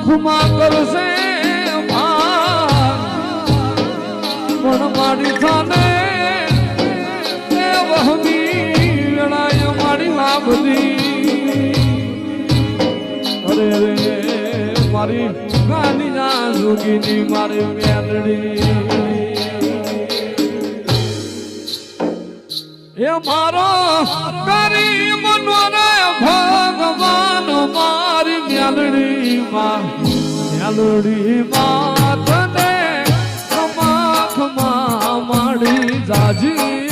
ખુમા કરશે પણ મારી થાને એ વહમી વેળાએ મારી લાભની અરે રે મારી ગાની ના જોગીની મારી મેલડી એ મારો ગરીબ મનોરે ભગવાન મારી મેલડી માં તને ખમા ખમા માડી જાજી